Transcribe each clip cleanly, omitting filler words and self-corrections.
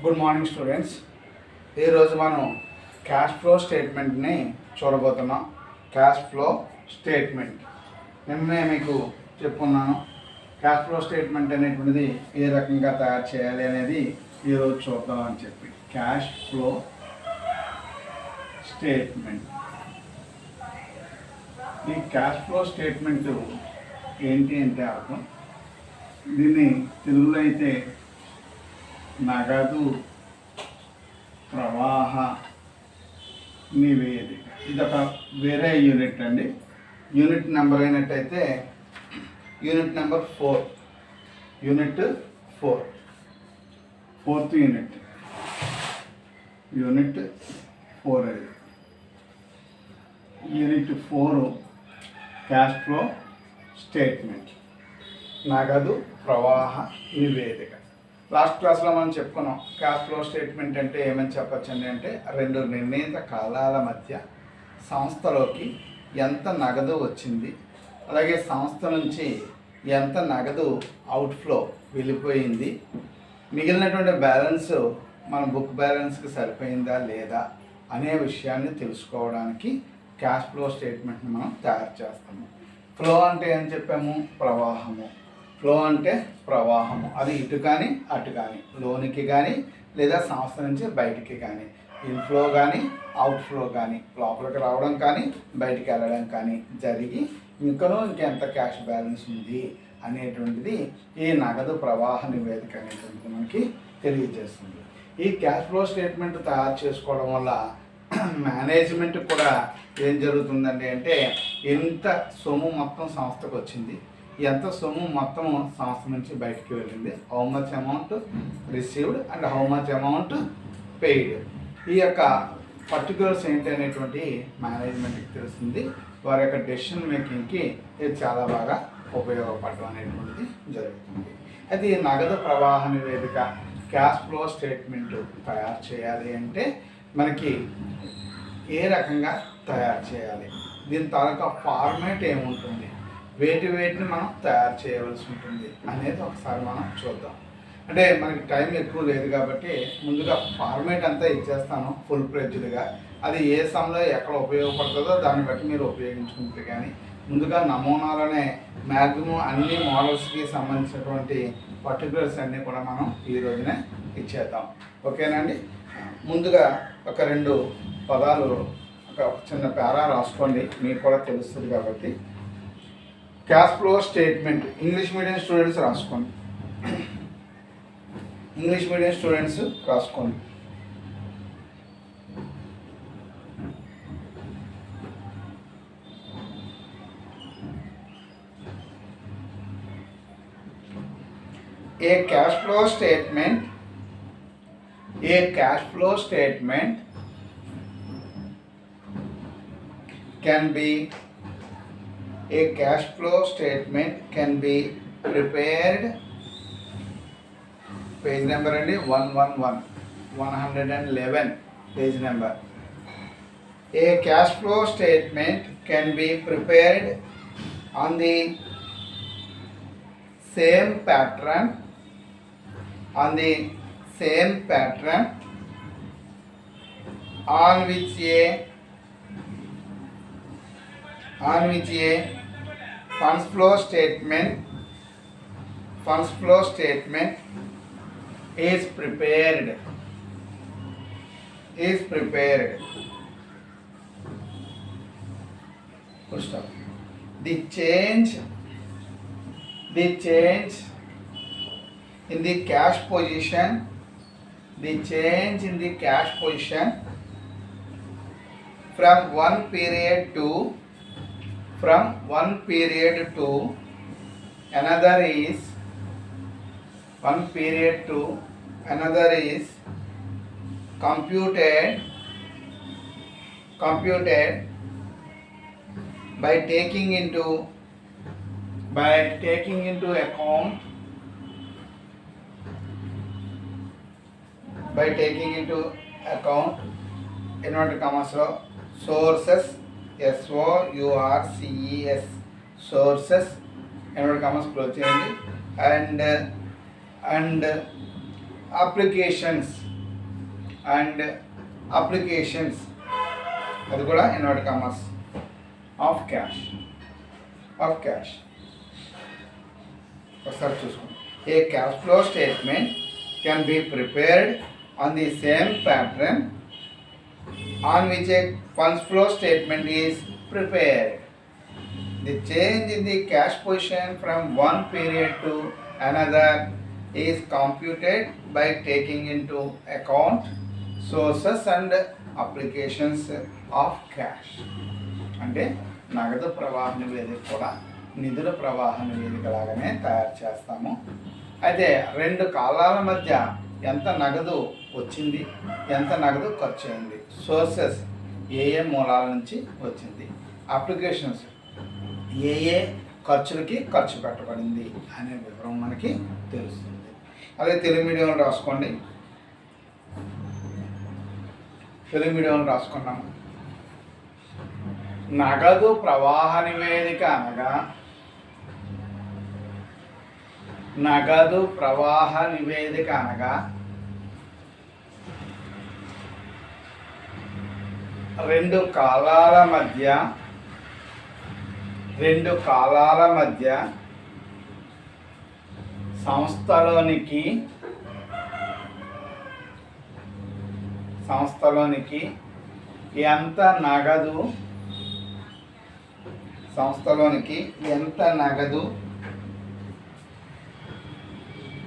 Good morning students. ఈరోజు మనం cash flow స్టేట్మెంట్ని చూడబోతున్నాం. క్యాష్ ఫ్లో స్టేట్మెంట్ నిన్నే మీకు చెప్పుకున్నాను. క్యాష్ ఫ్లో స్టేట్మెంట్ అనేటువంటిది ఏ రకంగా తయారు చేయాలి అనేది ఈరోజు చూద్దాం అని చెప్పి. క్యాష్ ఫ్లో స్టేట్మెంట్, ఈ క్యాష్ ఫ్లో స్టేట్మెంట్ ఏంటి అంటే అర్థం, దీన్ని తెలుగులో అయితే నగదు ప్రవాహ నివేదిక, ఇదొక వేరే యూనిట్ అండి. యూనిట్ నెంబర్ అయినట్టయితే unit number 4, unit 4, 4th unit, unit 4 అది. యూనిట్ 4 క్యాష్ ఫ్లో స్టేట్మెంట్, నగదు ప్రవాహ నివేదిక. లాస్ట్ క్లాస్లో మనం చెప్పుకున్నాం క్యాష్ ఫ్లో స్టేట్మెంట్ అంటే ఏమని చెప్పచ్చండి అంటే, రెండు నిర్ణీత కాలాల మధ్య సంస్థలోకి ఎంత నగదు వచ్చింది, అలాగే సంస్థ నుంచి ఎంత నగదు అవుట్ఫ్లో వెళ్ళిపోయింది, మిగిలినటువంటి బ్యాలెన్స్ మన బుక్ బ్యాలెన్స్కి సరిపోయిందా లేదా అనే విషయాన్ని తెలుసుకోవడానికి క్యాష్ ఫ్లో స్టేట్మెంట్ని మనం తయారు చేస్తాము. ఫ్లో అంటే ఏం చెప్పాము? ప్రవాహము. ఫ్లో అంటే ప్రవాహము, అది ఇటు కానీ అటు కానీ, లోనికి కానీ లేదా సంస్థ నుంచి బయటికి కానీ, ఇన్ఫ్లో కానీ అవుట్ఫ్లో కానీ, లోపలికి రావడం కానీ బయటికి వెళ్ళడం కానీ జరిగి ఇంకెంత క్యాష్ బ్యాలెన్స్ ఉంది అనేటువంటిది ఈ నగదు ప్రవాహ నివేదిక అనేటువంటిది మనకి తెలియజేస్తుంది. ఈ క్యాష్ ఫ్లో స్టేట్మెంట్ తయారు చేసుకోవడం వల్ల మేనేజ్మెంట్ కూడా ఏం జరుగుతుందండి అంటే, ఎంత సొమ్ము మొత్తం సంస్థకు వచ్చింది, ఎంత సొమ్ము మొత్తం సంస్థ నుంచి బయటికి వెళ్ళింది, how much amount received and how much amount paid, ఈ యొక్క పర్టికులర్స్ ఏంటి అనేటువంటి మేనేజ్మెంట్కి తెలుస్తుంది. వారి యొక్క డెసిషన్ మేకింగ్కి ఇది చాలా బాగా ఉపయోగపడడం అనేటువంటిది జరుగుతుంది. అయితే ఈ నగదు ప్రవాహ నివేదిక క్యాష్ ఫ్లో స్టేట్మెంట్ తయారు చేయాలి అంటే మనకి ఏ రకంగా తయారు చేయాలి, దీని తాలూకా ఫార్మేట్ ఏముంటుంది, వేటిని మనం తయారు చేయవలసి ఉంటుంది అనేది ఒకసారి మనం చూద్దాం. అంటే మనకి టైం ఎక్కువ లేదు కాబట్టి ముందుగా ఫార్మేట్ అంతా ఇచ్చేస్తాను ఫుల్ ఫ్లెడ్జ్డ్గా. అది ఏ సమయంలో ఎక్కడ ఉపయోగపడుతుందో దాన్ని బట్టి మీరు ఉపయోగించుకుంటే, కానీ ముందుగా నమూనాలనే మ్యాక్సిమం అన్ని మోడల్స్కి సంబంధించినటువంటి పర్టికులర్స్ అన్నీ కూడా మనం ఈ రోజునే ఇచ్చేద్దాం. ఓకేనండి. ముందుగా ఒక 2 పదాలు, ఒక చిన్న పారా రాసుకోండి, మీకు కూడా తెలుస్తుంది కాబట్టి. Cash flow statement English medium students రాసుకోండి, ఇంగ్లీష్ మీడియం స్టూడెంట్స్ రాసుకోండి. A cash flow statement can be prepared, page number and 111 page number. A cash flow statement can be prepared on the same pattern on which a funds flow statement is prepared. Full stop. The change in the cash position from one period to another is computed by taking into account inverted commas lo sources, SOURCES, sources inverted commas close చేయండి, and applications and applications, అది కూడా inverted commas, of cash. ఒకసారి చూసుకోండి. A cash flow statement can be prepared on the same pattern on which a funds flow statement is prepared. The change in the cash position from one period to another is computed by taking into account sources and applications of cash. అంటే నగదు ప్రవాహ నివేదిక కూడా నిధుల ప్రవాహ నివేదిక లాగానే తయారు చేస్తాము. అయితే 2 కాలాల మధ్య ఎంత నగదు వచ్చింది, ఎంత నగదు ఖర్చు అయింది, సోర్సెస్ ఏ మూలాల నుంచి వచ్చింది, అప్లికేషన్స్ ఏ ఖర్చులకి ఖర్చు పెట్టబడింది అనే వివరం మనకి తెలుస్తుంది. అదే తెలుగు మీడియంలో రాసుకోండి. తెలుగు మీడియంలో రాసుకున్నాము. నగదు ప్రవాహ నివేదిక అనగా నగదు ప్రవాహ నివేదిక అనగా రెండు కాలాల మధ్య సంస్థలోనికి ఎంత నగదు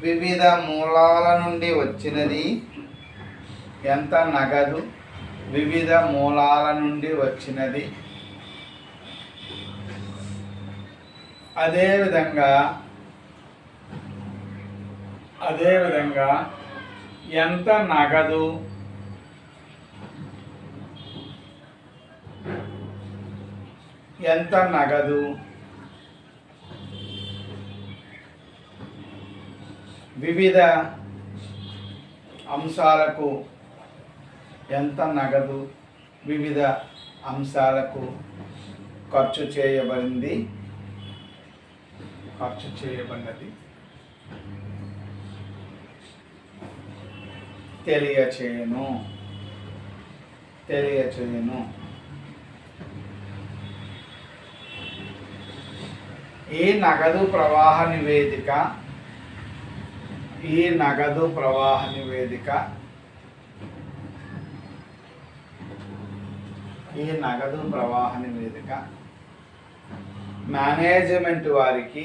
వివిధ మూలాల నుండి వచ్చినది, ఎంత నగదు వివిధ మూలాల నుండి వచ్చినది, అదేవిధంగా ఎంత నగదు వివిధ అంశాలకు ఖర్చు చేయబడినది తెలియచేయును. ఈ నగదు ప్రవాహ నివేదిక మేనేజ్మెంట్ వారికి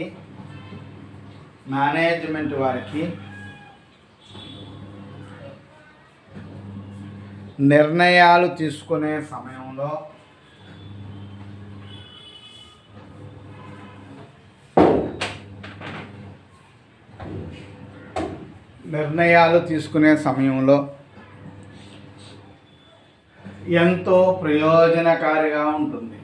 నిర్ణయాలు తీసుకునే సమయంలో ఎంతో ప్రయోజనకారిగా ఉంటుంది.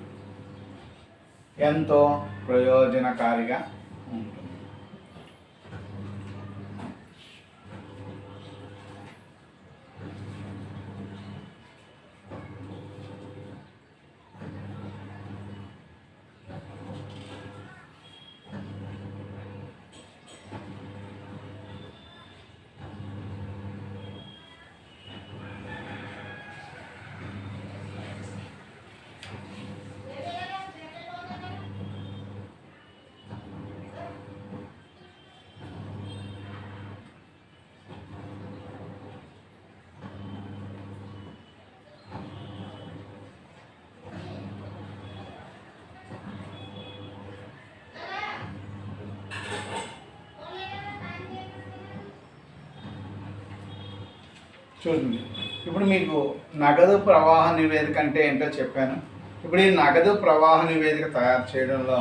చూడండి. ఇప్పుడు మీకు నగదు ప్రవాహ నివేదిక అంటే ఏంటో చెప్పాను. ఇప్పుడు ఈ నగదు ప్రవాహ నివేదిక తయారు చేయడంలో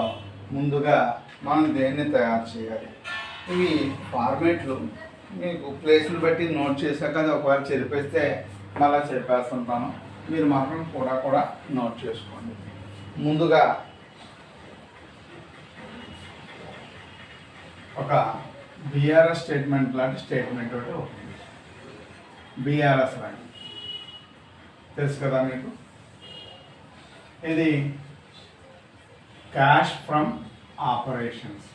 ముందుగా మనం దేన్ని తయారు చేయాలి? ఇవి ఫార్మేట్లు మీకు ప్లేస్ని బట్టి నోట్ చేశాక అది ఒకవేళ చెరిపేస్తే మళ్ళీ చెప్పేస్తుంటాను. మీరు మాత్రం కూడా నోట్ చేసుకోండి. ముందుగా ఒక బీఆర్ఎస్ స్టేట్మెంట్ లాంటి స్టేట్మెంట్ ఒకటి బీఆర్ఎస్ లాంటి తెలుసు కదా మీకు. ఇది క్యాష్ ఫ్రమ్ ఆపరేషన్స్.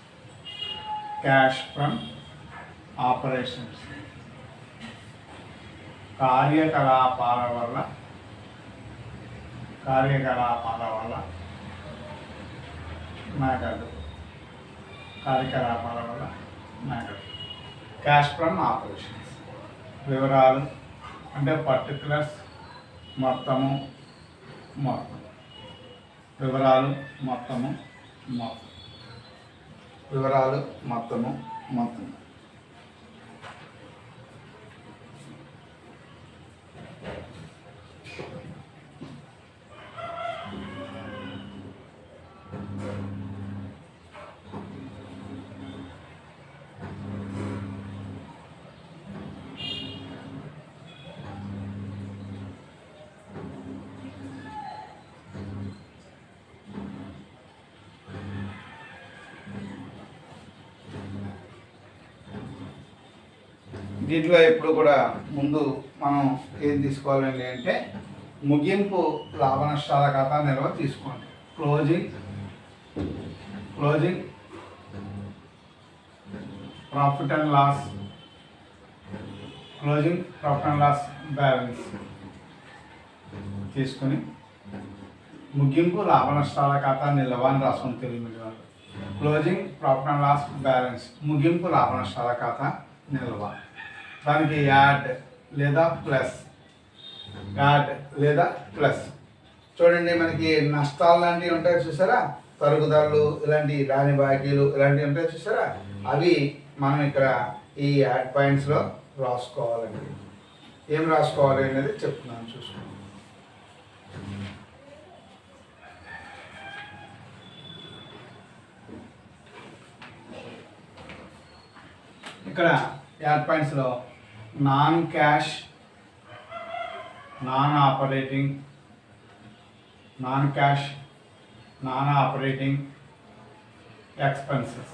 కార్యకలాపాల వల్ల నగదు క్యాష్ ఫ్రమ్ ఆపరేషన్స్ వివరాలు అంటే పర్టికులర్స్ మొత్తము వివరాలు మొత్తము దీంట్లో ఎప్పుడు కూడా ముందు మనం ఏం తీసుకోవాలండి అంటే ముగింపు లాభ నష్టాల ఖాతా నిల్వ తీసుకోండి. Closing profit and loss balance తీసుకొని ముగింపు లాభ నష్టాల ఖాతా నిల్వ అని రాసుకుని Telugu medium. Closing profit and loss balance ముగింపు లాభ నష్టాల ఖాతా నిల్వ. దానికి యాడ్ లేదా ప్లస్ చూడండి, మనకి నష్టాలు లాంటివి ఉంటాయి చూసారా, తరుగుదలలు ఇలాంటి రాని బాకీలు ఇలాంటివి ఉంటాయి చూసారా, అవి మనం ఇక్కడ ఈ యాడ్ పాయింట్స్లో రాసుకోవాలండి. ఏం రాసుకోవాలి అనేది చెప్తున్నాను చూసుకోండి. ఇక్కడ యాడ్ పాయింట్స్లో non cash non operating expenses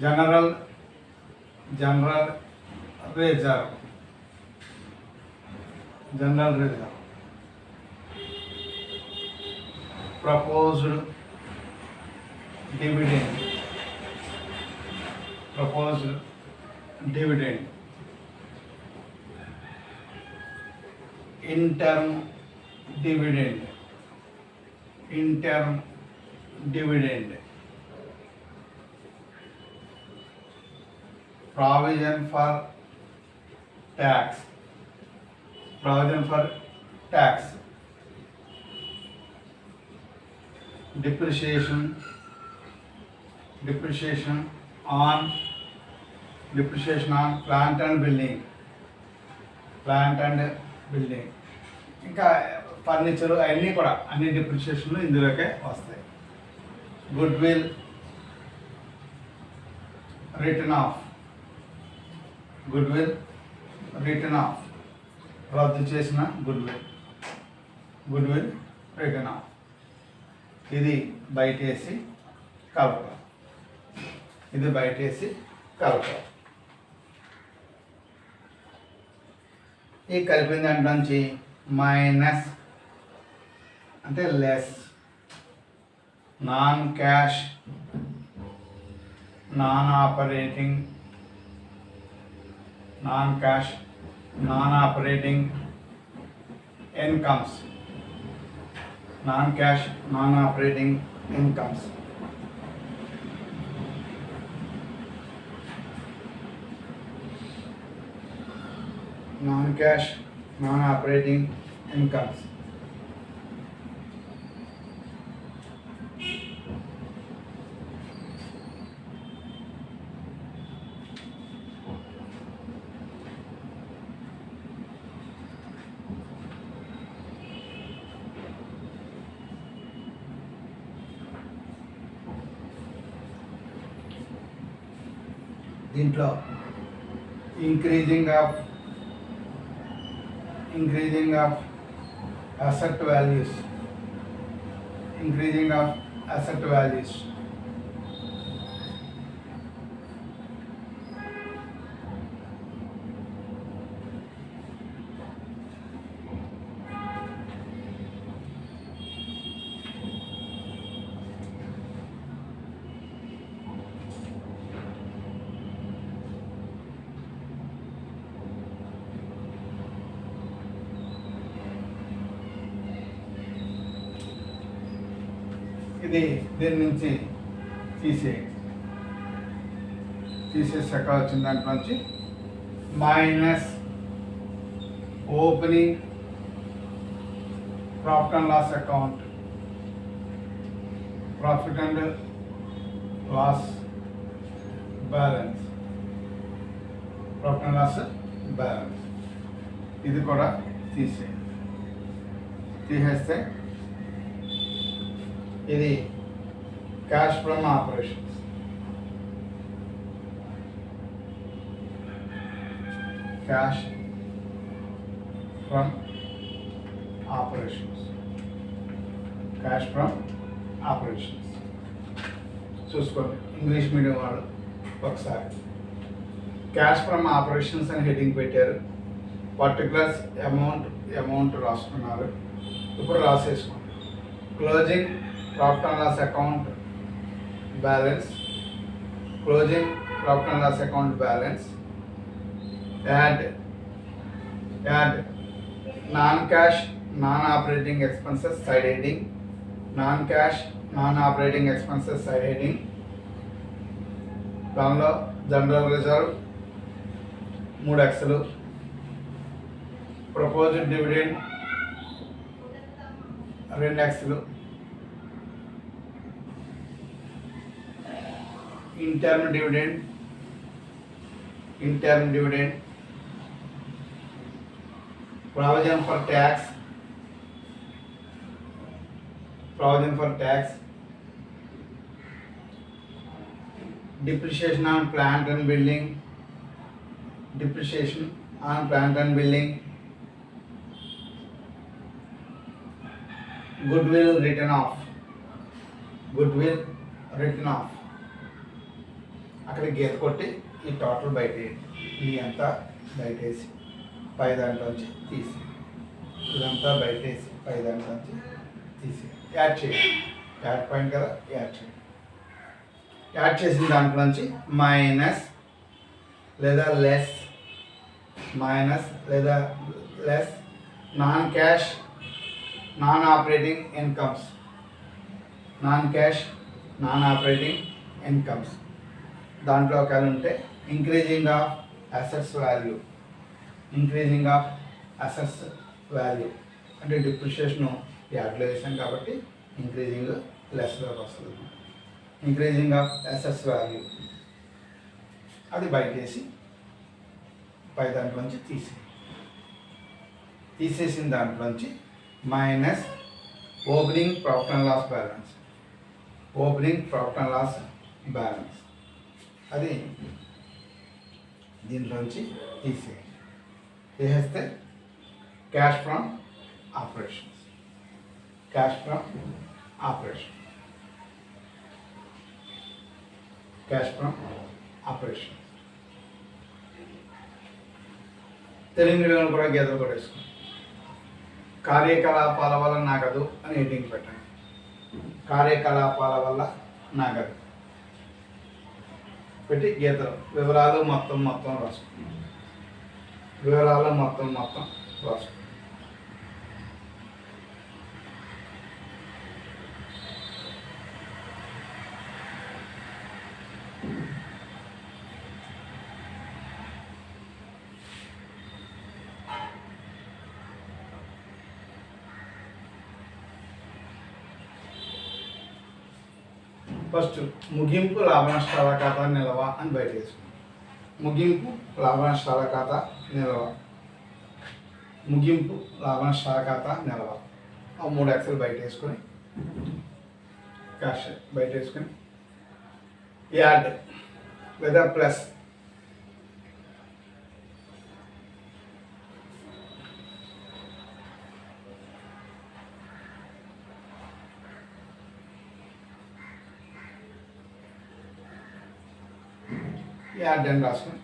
general reserve proposed dividend interim dividend provision for tax depreciation on plant and building ఇంకా ఫర్నిచర్ అవన్నీ కూడా అన్ని డిప్రిషియేషన్లు ఇందులోకే వస్తాయి. గుడ్ విల్ రిటర్న్ ఆఫ్ రద్దు చేసిన గుడ్ విల్ రిటర్న్ ఆఫ్. ఇది బయటేసి కలపాలి. ఈ కలిపిన దాంట్లో నుంచి మైనస్ అంటే less non cash non operating incomes non-cash non-operating incomes. Non-cash non-operating incomes. దీంట్లో ఇంక్రీజింగ్ ఆఫ్ అసెట్ వాల్యూస్ దీని నుంచి తీసేసాక వచ్చిన దాంట్లోంచి minus opening profit and loss account, profit and loss balance, profit and loss balance ఇది కూడా తీసేస్తే ఇది cash from operations. Cash from operations, cash from operations. చూసుకోండి ఇంగ్లీష్ మీడియం వాళ్ళు ఒకసారి క్యాష్ ఫ్రమ్ ఆపరేషన్స్ అని హెడ్డింగ్ పెట్టారు. పర్టికులర్స్ అమౌంట్ రాసుకున్నారు. ఇప్పుడు రాసేసుకోండి. Closing profit and loss account balance, closing profit and loss account balance, add non cash non operating expenses side heading, non cash non operating expenses side heading. దానిలో general reserve 3 ఎక్స్లు, proposed dividend 2 ఎక్స్లు, interim dividend provision for tax, depreciation on plant and building, goodwill written off, అక్కడ గీత కొట్టి ఈ total బయట ఈ అంతా బయటేసి పై దాంట్లోంచి తీసి ఇదంతా బయటేసి పై దాంట్లోంచి తీసి యాడ్ చేయండి. యాడ్ పాయింట్ కదా, యాడ్ చేసిన దాంట్లోంచి మైనస్ లేదా less non cash non operating incomes దాంట్లో ఒకవేళ ఉంటే ఇంక్రీజింగ్ ఆఫ్ అసెట్స్ వాల్యూ అంటే డిప్రిషియేషన్ యాడ్లో వేసాం కాబట్టి ఇంక్రీజింగ్ లెస్లోకి వస్తుంది. ఇంక్రీజింగ్ ఆఫ్ అసెట్స్ వాల్యూ అది బయటేసి పై దాంట్లోంచి తీసేసిన దాంట్లోంచి minus opening profit and loss balance అది దీంట్లోంచి తీసేస్తే క్యాష్ ఫ్రమ్ ఆపరేషన్స్. తెలుగు మీడియంలో కూడా గీతలు కొట్టేసుకోండి. కార్యకలాపాల వల్ల నగదు అని హెడ్డింగ్ పెట్టండి. కార్యకలాపాల వల్ల నగదు పెట్టి గీతలు వివరాలు మొత్తం రాసుకోండి. ఫస్ట్ ముగింపు లాభ నష్టాల ఖాతా నిల్వ అని బయట వేసుకుంటాం. ముగింపు లాభ నష్టాల ఖాతా నిల్వ ఆ 3 ఎక్స్లు బయట వేసుకొని క్యాష్ బయట వేసుకొని యాడ్ లేదా ప్లస్ యాడ్ అని రాసుకొని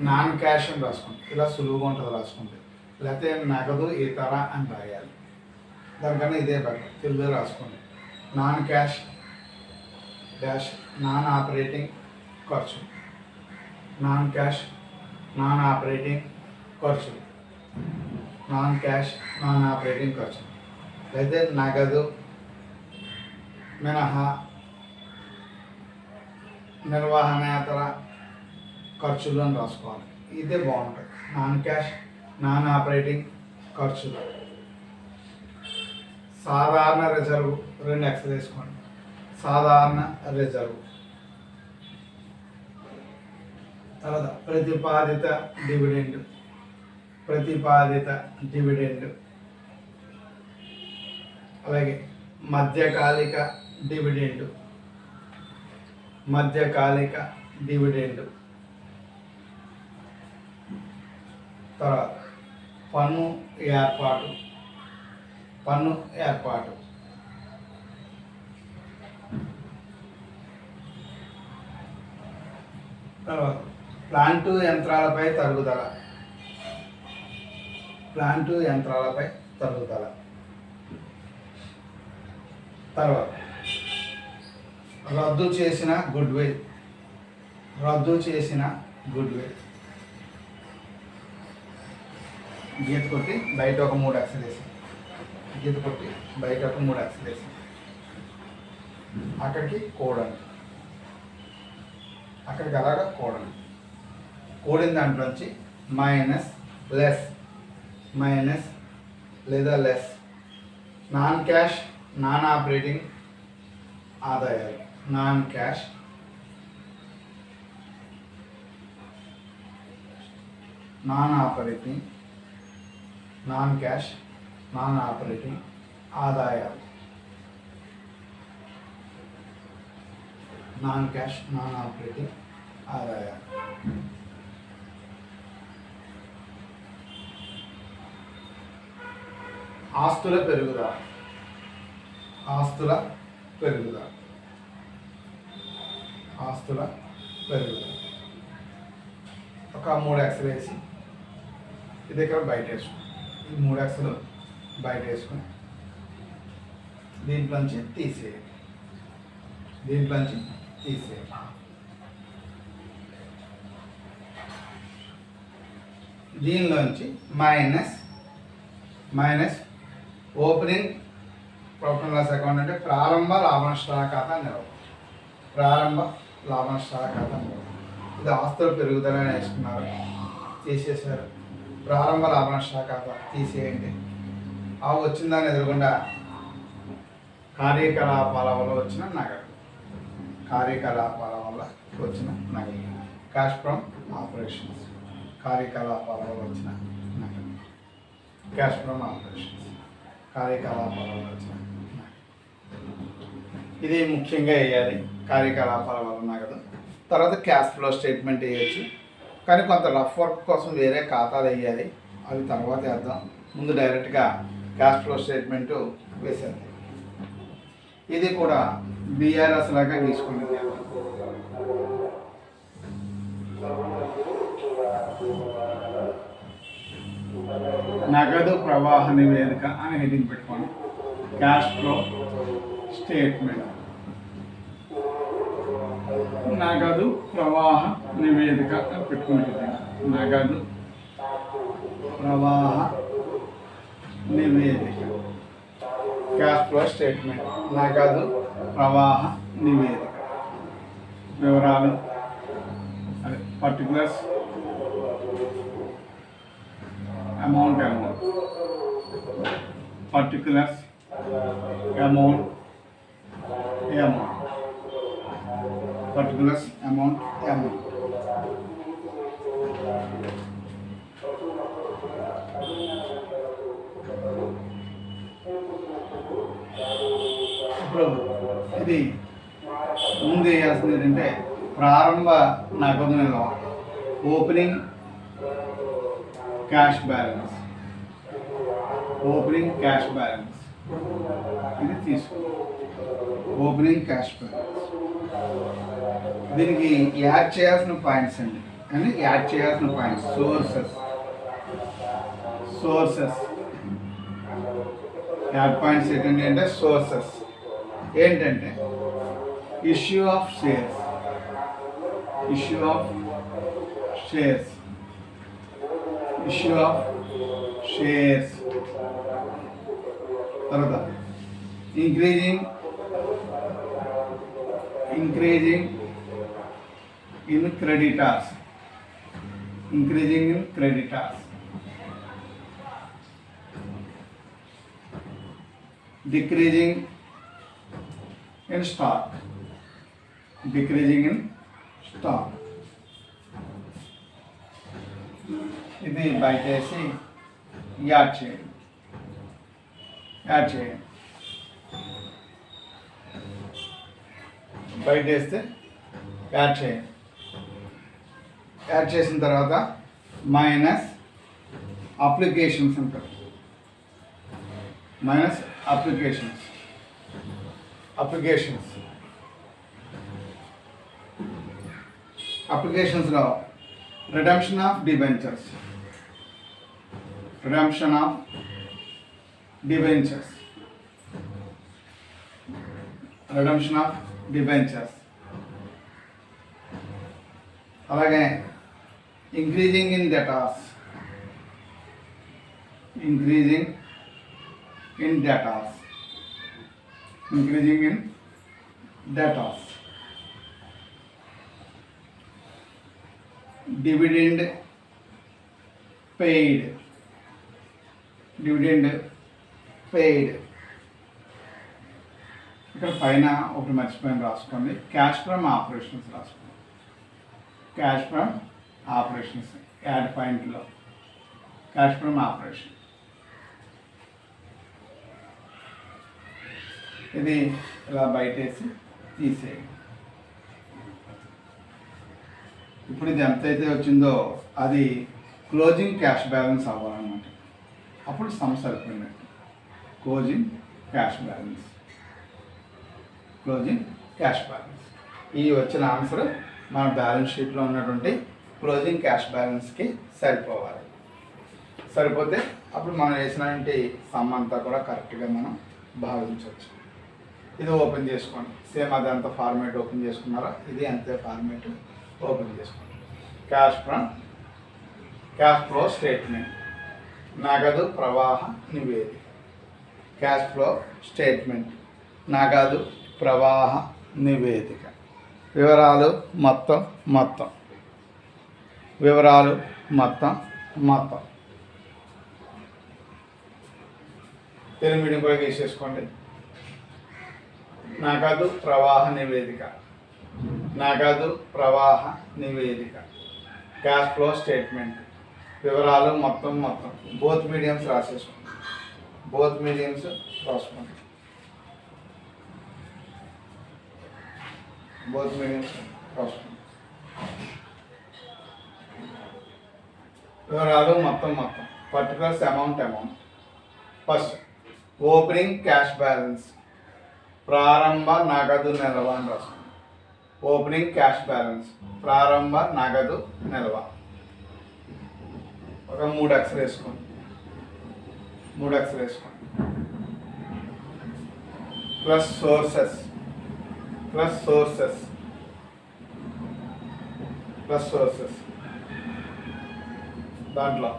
నాన్ క్యాష్ అని రాసుకోండి. ఇలా సులువుగా ఉంటుంది రాసుకుంటే. లేకపోతే నగదు ఇతర అని రాయాలి. దానికన్నా ఇదే బెటర్. తెలుగులో రాసుకోండి. Non cash dash non operating ఖర్చు, నాన్ క్యాష్ నాన్ ఆపరేటింగ్ ఖర్చు అయితే నగదు మినహా నిర్వహణేతర ఖర్చులు అని రాసుకోవాలి. ఇదే బాగుంటుంది. నాన్ క్యాష్ నాన్ ఆపరేటింగ్ ఖర్చులు. సాధారణ రిజర్వ్ 2 ఎక్స్ వేసుకోండి. సాధారణ రిజర్వ్. తర్వాత ప్రతిపాదిత డివిడెండ్. ప్రతిపాదిత డివిడెండ్. అలాగే మధ్యకాలిక డివిడెండ్. మధ్యకాలిక డివిడెండ్. తర్వాత పన్ను ఏర్పాటు. పన్ను ఏర్పాటు. తర్వాత ప్లాంటు యంత్రాలపై తరుగుదల. ప్లాంటు యంత్రాలపై తరుగుదల. తర్వాత రద్దు చేసిన గుడ్విల్. రద్దు చేసిన గుడ్విల్. గీత కొట్టి బయట ఒక 3 అక్షరాలు వేసి, గీత కొట్టి బయట ఒక 3 అక్షరాలు వేసి, అక్కడికి కోడండి, అక్కడికి అలాగా కోడండి. కోడిన దాంట్లోంచి మైనస్ లెస్, మైనస్ లేదా less non cash non operating ఆదాయాలు. Non cash non operating, non cash non operating ఆదాయాలు. నాన్ క్యాష్ నాన్ ఆపరేటింగ్ ఆదాయాలు. ఆస్తుల పెరుగుదల. ఆస్తుల పెరుగుదల. ఆస్తుల పెరుగుదల. ఒక 3 అక్షరాలు వేసి ఇది ఇక్కడ బయట వేసుకుని, ఈ 3 అక్షరాలు బయట వేసుకుని దీంట్లోంచి తీసేయండి. దీంట్లోంచి తీసేయండి. దీనిలోంచి minus minus opening profit loss account అంటే ప్రారంభ లాభ నష్టాల ఖాతా నిల్వ. ప్రారంభ లాభ నష్టాల ఖాతా నిల్వ. ఇది ఆస్తుల పెరుగుదల వేసుకున్నారు, తీసేశారు. ప్రారంభ లాభ నష్టాల ఖాతా తీసేయండి. ఆ వచ్చిన దాన్ని ఎదురుగుండా కార్యకలాపాల వల్ల వచ్చిన నగదు. కార్యకలాపాల వల్ల వచ్చిన నగదు. Cash from operations. కార్యకలాపాల వల్ల వచ్చిన నగదు. Cash from operations. కార్యకలాపాల వల్ల వచ్చిన నగదు. ఇది ముఖ్యంగా వేయాలి, కార్యకలాపాల వల్ల నగదు. తర్వాత క్యాష్ ఫ్లో స్టేట్మెంట్ వేయచ్చు, కానీ కొంత రఫ్ వర్క్ కోసం వేరే ఖాతాలు వేయాలి, అవి తర్వాత వేద్దాం. ముందు డైరెక్ట్గా క్యాష్ ఫ్లో స్టేట్మెంట్ వేసేది. ఇది కూడా బీఆర్ఎస్ లాగా తీసుకునేది. నగదు ప్రవాహ నివేదిక అని హెడ్డింగ్ పెట్టుకోండి. Cash flow statement. నగదు ప్రవాహ నివేదిక అని పెట్టుకునే నగదు ప్రవాహ నివేదిక. Cash flow statement. నగదు ప్రవాహ నివేదిక. వివరాలు అదే particulars amount particulars amount particulars amount ఇప్పుడు ఇది ముందు వేయాల్సింది ఏంటంటే ప్రారంభ నగదు నిల్వ. Opening cash balance. Opening cash balance ఇది తీసుకో. Opening cash balance. దీనికి యాడ్ చేయాల్సిన పాయింట్స్ అండి, అని యాడ్ చేయాల్సిన పాయింట్స్. సోర్సెస్ యాడ్ పాయింట్స్ ఏంటంటే అంటే సోర్సెస్ ఏంటంటే issue of shares. Issue of shares. Issue of shares. తర్వాత increasing in creditors, decreasing in stock, ఇది బయట వేసి యాడ్ చేయండి. బయట వేస్తే యాడ్ చేసిన తర్వాత మైనస్ అప్లికేషన్స్ అంటారు. అప్లికేషన్స్లో redemption of debentures, అలాగే increasing in debtors, dividend paid, ఇక్కడ పైన ఒకటి మర్చిపోయిన రాసుకోండి. క్యాష్ ఫ్రమ్ ఆపరేషన్స్ రాసుకోండి. యాడ్ పాయింట్లో క్యాష్ ఫ్రమ్ ఆపరేషన్, ఇది ఇలా బయటేసి తీసేయండి. ఇప్పుడు ఇది ఎంతైతే వచ్చిందో అది క్లోజింగ్ క్యాష్ బ్యాలెన్స్ అవ్వాలన్నమాట. అప్పుడు సమ్ సరిపోయినట్టు. Closing cash balance. ఈ వచ్చిన ఆన్సర్ మన బ్యాలెన్స్ షీట్లో ఉన్నటువంటి క్లోజింగ్ క్యాష్ బ్యాలెన్స్కి సరిపోవాలి. సరిపోతే అప్పుడు మనం వేసినటువంటి సమ్ అంతా కూడా కరెక్ట్గా మనం భావించవచ్చు. ఇది ఓపెన్ చేసుకోండి. సేమ్ అది అంత ఫార్మేట్ ఓపెన్ చేసుకున్నారా, ఇది అంతే ఫార్మేట్ ఓపెన్ చేసుకోండి. క్యాష్ ఫ్లో స్టేట్మెంట్, నగదు ప్రవాహ నివేదిక. క్యాష్ ఫ్లో స్టేట్మెంట్, నగదు ప్రవాహ నివేదిక. వివరాలు మొత్తం తెలుగు మీడియం కూడా తీసేసుకోండి. నగదు ప్రవాహ నివేదిక, క్యాష్ ఫ్లో స్టేట్మెంట్, వివరాలు మొత్తం. బోత్ మీడియంస్ రాసుకోండి. వివరాలు మొత్తం. Particulars amount. First opening cash balance, ప్రారంభ నగదు నిల్వ అని రాసుకోండి. ఓపెనింగ్ క్యాష్ బ్యాలెన్స్, ప్రారంభ నగదు నిల్వ. ఒక 3 అక్షరాలు వేసుకోండి. ప్లస్ సోర్సెస్, దాంట్లో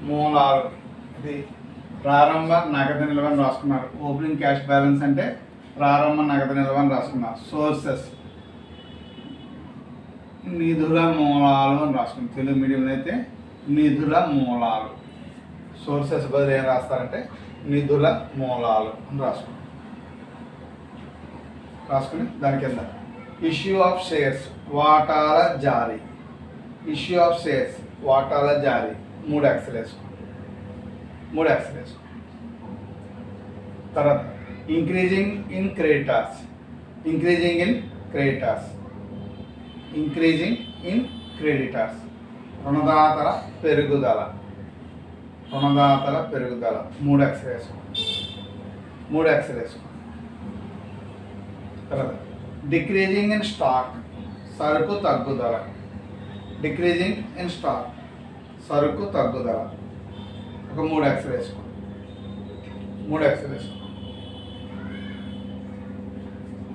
మూలాలు. ఇది ప్రారంభ నగదు నిల్వ అని రాసుకున్నారు. ఓపెనింగ్ క్యాష్ బ్యాలెన్స్ అంటే ప్రారంభ నగదు నిల్వ అని రాసుకున్నారు. సోర్సెస్, నిధుల మూలాలు అని రాసుకున్నారు. తెలుగు మీడియంలో అయితే నిధుల మూలాలు. సోర్సెస్ బదులు ఏం రాస్తారంటే నిధుల మూలాలు అని రాసుకుని దాని కింద ఇష్యూ ఆఫ్ షేర్స్, వాటాల జారీ. 3 అక్షరాలు వేసుకోండి. తర్వాత ఇంక్రీజింగ్ ఇన్ క్రెడిటార్స్, రుణదాతల పెరుగుదల. 3 అక్షరాలు వేసుకోండి. తర్వాత డిక్రీజింగ్ ఇన్ స్టాక్, సరుకు తగ్గుదల. ఒక 3 అక్షరాలు వేసుకోండి.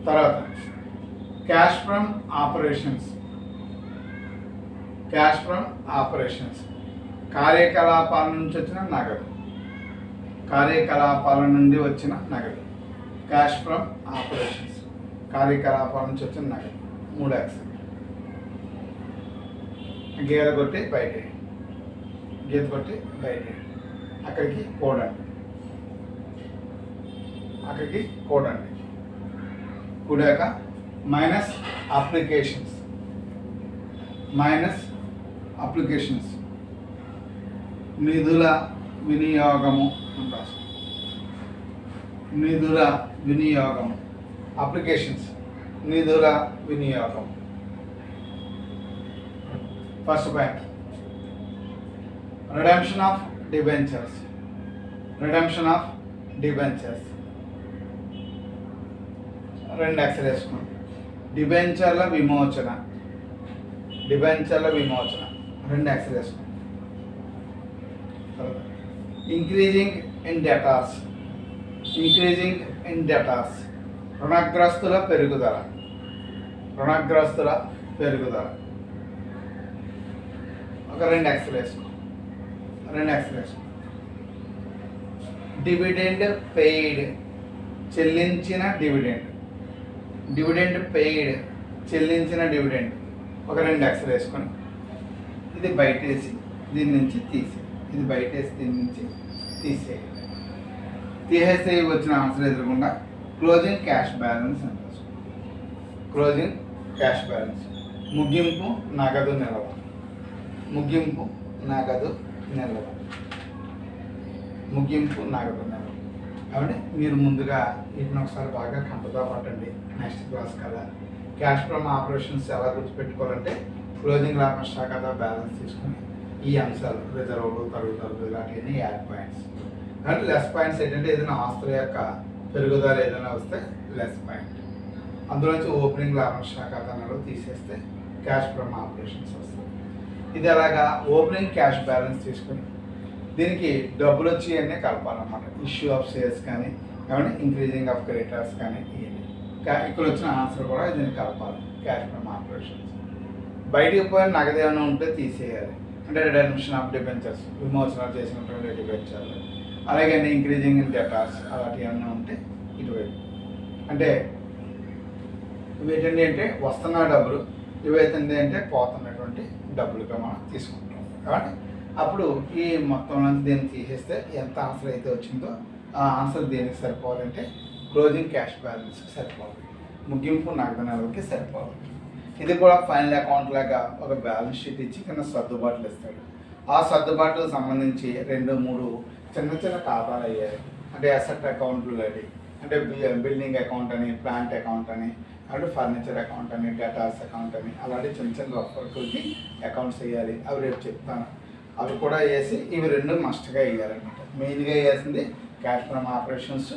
తర్వాత క్యాష్ ఫ్రమ్ ఆపరేషన్స్, కార్యకలాపాల నుంచి వచ్చిన నగదు. కార్యకలాపాల నుండి వచ్చిన నగదు. క్యాష్ ఫ్రమ్ ఆపరేషన్స్, కార్యకలాపాల నుంచి వచ్చిన నగదు. 3 యాక్సెప్ట్. గీత కొట్టి బయట, గీత కొట్టి బయట, అక్కడికి కోడ్ అండి, అక్కడికి కోడ్ అండి. కూడాక మైనస్ అప్లికేషన్స్, మైనస్ అప్లికేషన్స్, నిధుల వినియోగము అంటారు. నిధుల వినియోగము, అప్లికేషన్స్, నిధుల వినియోగం. First point redemption of debentures, redemption of debentures. 2 అక్షరాలు వేసుకున్నాం. డిబెంచర్ల విమోచన, డిబెంచర్ల విమోచన 2 అక్షరాలు వేసుకున్నాం. Increasing in debtors, increasing in debtors, రుణగ్రస్తుల పెరుగుదల, రుణగ్రస్తుల పెరుగుదల. ఒక 2 అక్షరాలు వేసుకో, 2 అక్షరాలు వేసుకో. డివిడెండ్ పెయిడ్, చెల్లించిన డివిడెండ్, డివిడెండ్ పెయిడ్, చెల్లించిన డివిడెండ్. ఒక 2 అక్షరాలు వేసుకొని ఇది బయటేసి దీని నుంచి తీసి, ఇది బయటేసి దీని నుంచి తీసేయాలి. తీసేస్తే వచ్చిన ఆన్సర్ ఎదురకుండా క్లోజింగ్ క్యాష్ బ్యాలెన్స్ అంటారు. క్లోజింగ్ క్యాష్ బ్యాలెన్స్, ముగింపు నగదు నిల్వ, ముగింపు నగదు నిల్వ, ముగింపు నగదు నిల్వ. కాబట్టి మీరు ముందుగా వీటిని ఒకసారి బాగా కంపదా పట్టండి. నెక్స్ట్ క్లాస్ కదా క్యాష్ ఫ్రమ్ ఆపరేషన్స్ ఎలా గుర్తుపెట్టుకోవాలంటే క్లోజింగ్ లాభనష్ట కదా బ్యాలెన్స్ తీసుకుని ఈ అంశాలు రిజర్వులు, తరుగుదలలు ఇలాంటివన్నీ యాడ్ పాయింట్స్. అంటే లెస్ పాయింట్స్ ఏంటంటే ఏదైనా ఆస్తుల యొక్క పెరుగుదల ఏదైనా వస్తే లెస్ పాయింట్. అందులోంచి ఓపెనింగ్ లాభనష్ట ఖాతాలో తీసేస్తే క్యాష్ ఫ్రమ్ ఆపరేషన్స్ వస్తుంది. ఇది అలాగా ఓపెనింగ్ క్యాష్ బ్యాలెన్స్ తీసుకుని దీనికి డబ్బులు వచ్చి అన్నీ కలపాలన్నమాట. ఇష్యూ ఆఫ్ షేర్స్ కానీ ఏమంటే ఇంక్రీజింగ్ ఆఫ్ క్రెడిటర్స్ కానీ ఇవన్నీ ఇక్కడ వచ్చిన ఆన్సర్ కూడా దీన్ని కలపాలి. Cash from operations. బయటికి పోయిన నగదు ఏమైనా ఉంటే తీసేయాలి. అంటే రిడెంప్షన్ ఆఫ్ డిబెంచర్స్, విమోచనాలు చేసినటువంటి డిబెంచర్లు. అలాగే ఇంక్రీజింగ్ ఇన్ డెటార్స్ అలాంటివి ఏమైనా ఉంటే ఇటువైపు. అంటే ఇవేంటండి అంటే వస్తున్న డబ్బులు, ఇవైతుంది అంటే పోతున్నటువంటి డబ్బులుగా మనం తీసుకుంటాం. కాబట్టి అప్పుడు ఈ మొత్తం నుంచి దీన్ని తీసేస్తే ఎంత ఆన్సర్ అయితే వచ్చిందో ఆ ఆన్సర్ దేనికి సరిపోవాలంటే క్లోజింగ్ క్యాష్ బ్యాలెన్స్కి సరిపోవాలి, ముగింపు నగదు నిల్వకి సరిపోవాలి. ఇది కూడా ఫైనల్ అకౌంట్ లాగా ఒక బ్యాలెన్స్ షీట్ ఇచ్చి కింద సర్దుబాట్లు ఇస్తాడు. ఆ సర్దుబాటుకు సంబంధించి 2-3 చిన్న చిన్న ఖాతాలు అయ్యాయి. అంటే అసెట్ అకౌంట్లు అవి, అంటే బిల్డింగ్ అకౌంట్ అని, ప్లాంట్ అకౌంట్ అని, అంటే ఫర్నిచర్ అకౌంట్ అని, డేటాస్ అకౌంట్ అని, అలాంటి చిన్న చిన్న వర్క్కి అకౌంట్స్ వేయాలి. అవి రేపు చెప్తాను. అవి కూడా వేసి ఇవి 2 మస్ట్గా వేయాలన్నమాట. మెయిన్గా వేయాల్సింది క్యాష్ ఫ్రమ్ ఆపరేషన్స్,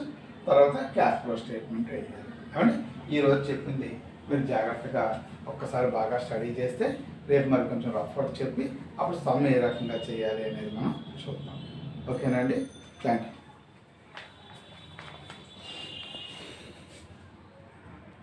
తర్వాత క్యాష్ ఫ్లో స్టేట్మెంట్ వేయాలి. కాబట్టి ఈరోజు చెప్పింది మీరు జాగ్రత్తగా ఒక్కసారి బాగా స్టడీ చేస్తే రేపు మరి కొంచెం రఫ్ వర్క్ చెప్పి అప్పుడు సమ్ ఏ రకంగా చేయాలి అనేది మనం చూద్దాం. ఓకేనండి, థ్యాంక్ యూ.